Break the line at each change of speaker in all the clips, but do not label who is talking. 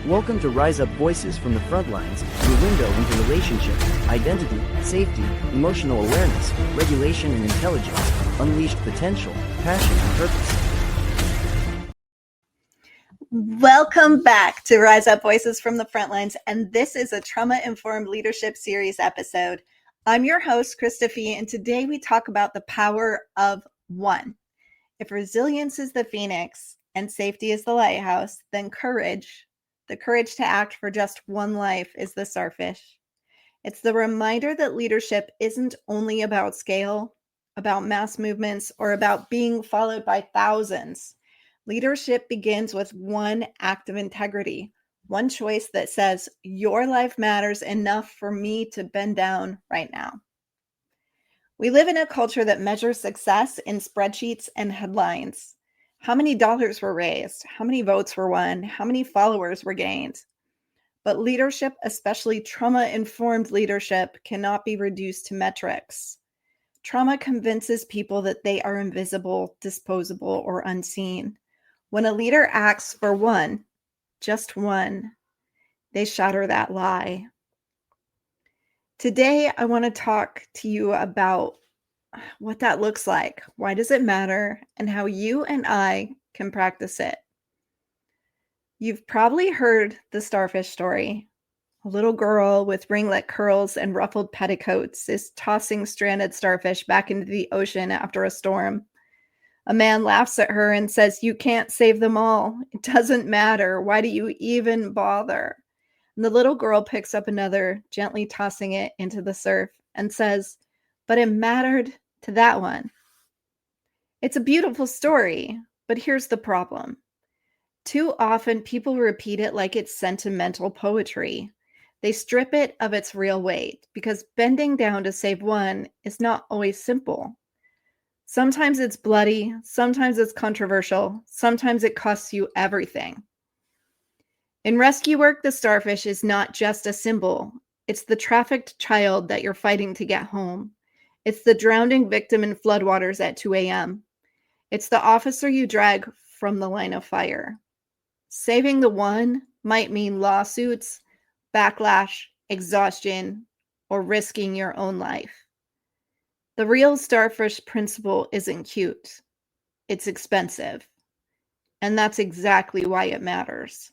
Welcome to Rise Up Voices from the Frontlines, your window into relationships, identity, safety, emotional awareness, regulation and intelligence, unleashed potential, passion and purpose.
Welcome back to Rise Up Voices from the Frontlines, and this is a Trauma-Informed Leadership Series episode. I'm your host, Krista Fee, and today we talk about the power of one. If resilience is the phoenix and safety is the lighthouse, then courage, the courage to act for just one life, is the starfish. It's the reminder that leadership isn't only about scale, about mass movements, or about being followed by thousands. Leadership begins with one act of integrity, one choice that says, your life matters enough for me to bend down right now. We live in a culture that measures success in spreadsheets and headlines. How many dollars were raised? How many votes were won? How many followers were gained? But leadership, especially trauma-informed leadership, cannot be reduced to metrics. Trauma convinces people that they are invisible, disposable, or unseen. When a leader acts for one, just one, they shatter that lie. Today, I want to talk to you about what that looks like. Why does it matter? And how you and I can practice it. You've probably heard the starfish story. A little girl with ringlet curls and ruffled petticoats is tossing stranded starfish back into the ocean after a storm. A man laughs at her and says, "You can't save them all. It doesn't matter. Why do you even bother?" And the little girl picks up another, gently tossing it into the surf, and says, "But it mattered to that one." It's a beautiful story, but here's the problem. Too often people repeat it like it's sentimental poetry. They strip it of its real weight because bending down to save one is not always simple. Sometimes it's bloody, sometimes it's controversial, sometimes it costs you everything. In rescue work, the starfish is not just a symbol. It's the trafficked child that you're fighting to get home. It's the drowning victim in floodwaters at 2 a.m. It's the officer you drag from the line of fire. Saving the one might mean lawsuits, backlash, exhaustion, or risking your own life. The real starfish principle isn't cute. It's expensive. And that's exactly why it matters.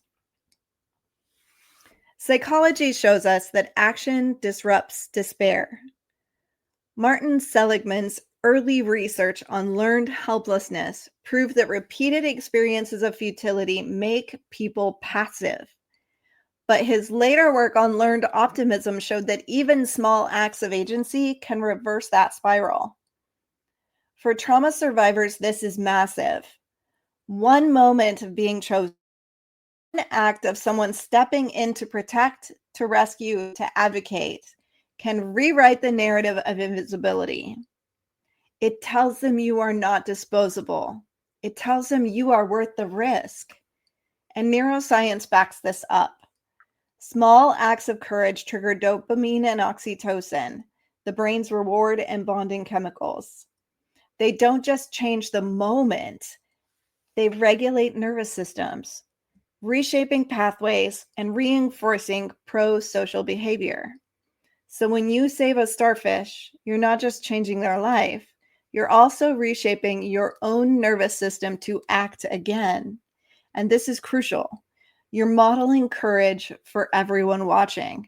Psychology shows us that action disrupts despair. Martin Seligman's early research on learned helplessness proved that repeated experiences of futility make people passive. But his later work on learned optimism showed that even small acts of agency can reverse that spiral. For trauma survivors, this is massive. One moment of being chosen, one act of someone stepping in to protect, to rescue, to advocate, can rewrite the narrative of invisibility. It tells them you are not disposable. It tells them you are worth the risk. And neuroscience backs this up. Small acts of courage trigger dopamine and oxytocin, the brain's reward and bonding chemicals. They don't just change the moment, they regulate nervous systems, reshaping pathways and reinforcing pro-social behavior. So when you save a starfish, you're not just changing their life, you're also reshaping your own nervous system to act again. And this is crucial. You're modeling courage for everyone watching.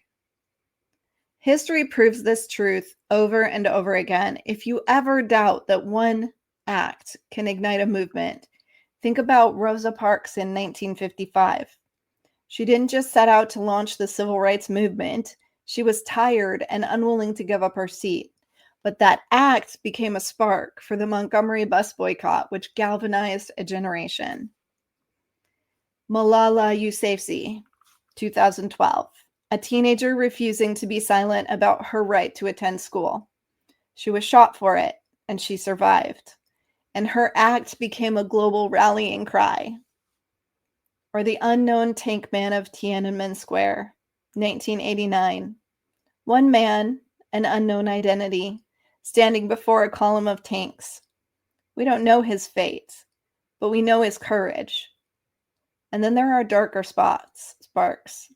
History proves this truth over and over again. If you ever doubt that one act can ignite a movement, think about Rosa Parks in 1955. She didn't just set out to launch the civil rights movement. She was tired and unwilling to give up her seat. But that act became a spark for the Montgomery bus boycott, which galvanized a generation. Malala Yousafzai, 2012. A teenager refusing to be silent about her right to attend school. She was shot for it, and she survived. And her act became a global rallying cry. Or the unknown tank man of Tiananmen Square, 1989. One man, an unknown identity, standing before a column of tanks. We don't know his fate, but we know his courage. And then there are darker sparks.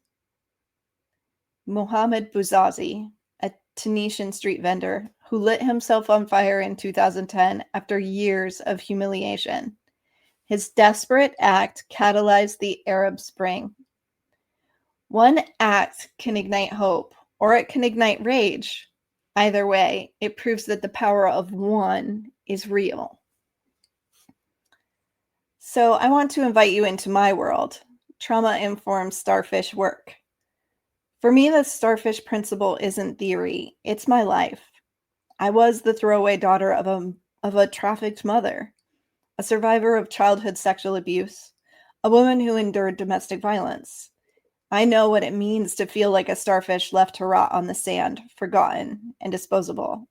Mohammed Bouzazi, a Tunisian street vendor who lit himself on fire in 2010 after years of humiliation. His desperate act catalyzed the Arab Spring. One act can ignite hope, or it can ignite rage. Either way, it proves that the power of one is real. So I want to invite you into my world, trauma-informed starfish work. For me, the starfish principle isn't theory, it's my life. I was the throwaway daughter of a trafficked mother, a survivor of childhood sexual abuse, a woman who endured domestic violence. I know what it means to feel like a starfish left to rot on the sand, forgotten and disposable.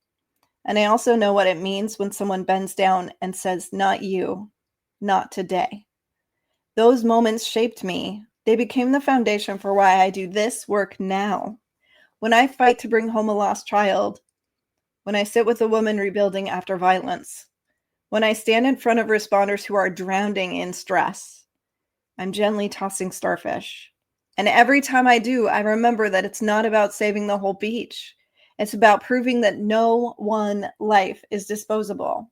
And I also know what it means when someone bends down and says, "Not you, not today." Those moments shaped me. They became the foundation for why I do this work now. When I fight to bring home a lost child, when I sit with a woman rebuilding after violence, when I stand in front of responders who are drowning in stress, I'm gently tossing starfish. And every time I do, I remember that it's not about saving the whole beach. It's about proving that no one life is disposable.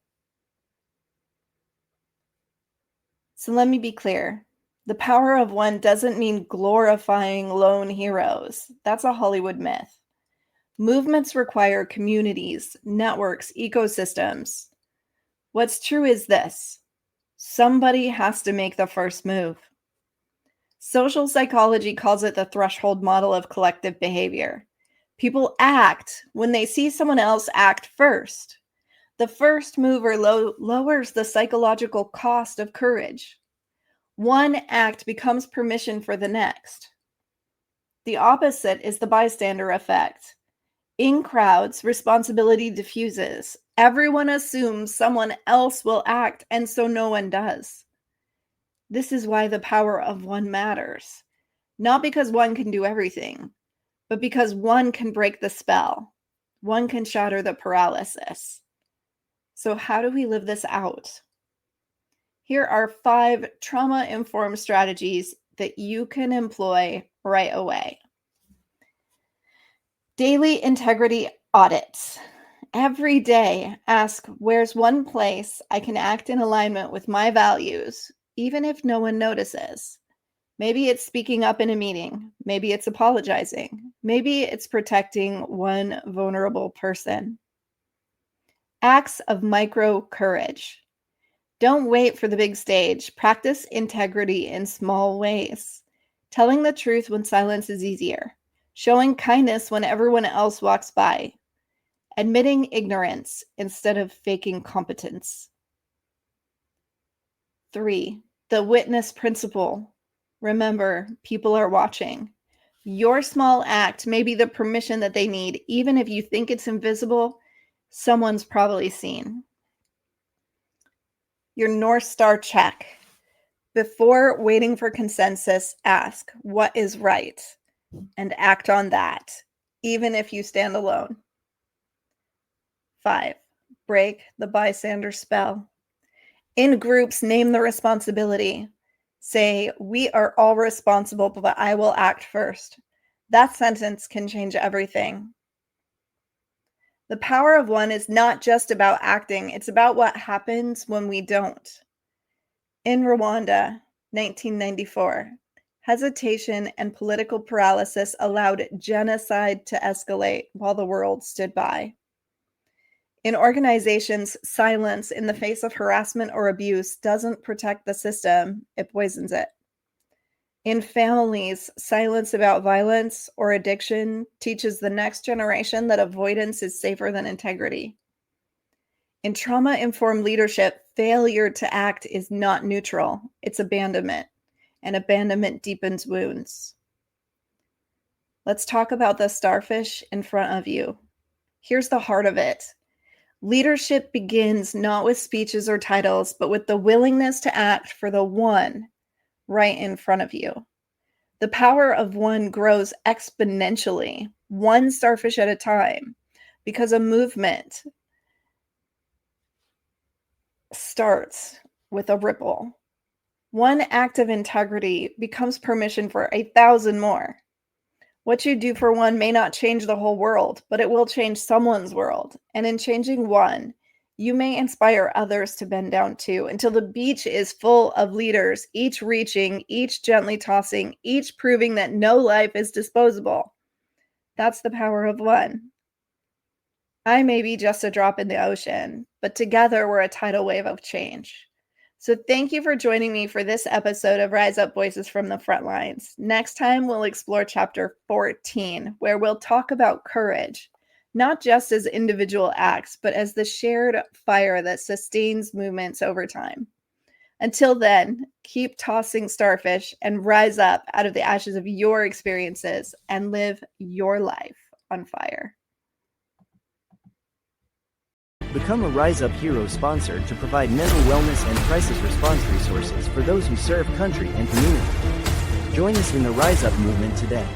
So let me be clear. The power of one doesn't mean glorifying lone heroes. That's a Hollywood myth. Movements require communities, networks, ecosystems. What's true is this: somebody has to make the first move. Social psychology calls it the threshold model of collective behavior. People act when they see someone else act first. The first mover lowers the psychological cost of courage. One act becomes permission for the next. The opposite is the bystander effect. In crowds, responsibility diffuses. Everyone assumes someone else will act, and so no one does. This is why the power of one matters. Not because one can do everything, but because one can break the spell. One can shatter the paralysis. So how do we live this out? Here are 5 trauma-informed strategies that you can employ right away. Daily integrity audits. Every day, ask, where's one place I can act in alignment with my values, even if no one notices? Maybe it's speaking up in a meeting. Maybe it's apologizing. Maybe it's protecting one vulnerable person. Acts of micro courage. Don't wait for the big stage. Practice integrity in small ways. Telling the truth when silence is easier. Showing kindness when everyone else walks by. Admitting ignorance instead of faking competence. 3. The witness principle. Remember, people are watching. Your small act may be the permission that they need. Even if you think it's invisible, someone's probably seen. Your North Star check. Before waiting for consensus, ask, what is right? And act on that, even if you stand alone. 5. Break the bystander spell. In groups, name the responsibility. Say, we are all responsible, but I will act first. That sentence can change everything. The power of one is not just about acting, it's about what happens when we don't. In Rwanda, 1994, hesitation and political paralysis allowed genocide to escalate while the world stood by. In organizations, silence in the face of harassment or abuse doesn't protect the system, it poisons it. In families, silence about violence or addiction teaches the next generation that avoidance is safer than integrity. In trauma-informed leadership, failure to act is not neutral, it's abandonment, and abandonment deepens wounds. Let's talk about the starfish in front of you. Here's the heart of it. Leadership begins not with speeches or titles, but with the willingness to act for the one right in front of you. The power of one grows exponentially, one starfish at a time, because a movement starts with a ripple. One act of integrity becomes permission for 1,000 more. What you do for one may not change the whole world, but it will change someone's world. And in changing one, you may inspire others to bend down too, until the beach is full of leaders, each reaching, each gently tossing, each proving that no life is disposable. That's the power of one. I may be just a drop in the ocean, but together we're a tidal wave of change. So thank you for joining me for this episode of Rise Up Voices from the Front Lines. Next time, we'll explore chapter 14, where we'll talk about courage, not just as individual acts, but as the shared fire that sustains movements over time. Until then, keep tossing starfish and rise up out of the ashes of your experiences and live your life on fire.
Become a Rise Up Hero sponsor to provide mental wellness and crisis response resources for those who serve country and community. Join us in the Rise Up movement today.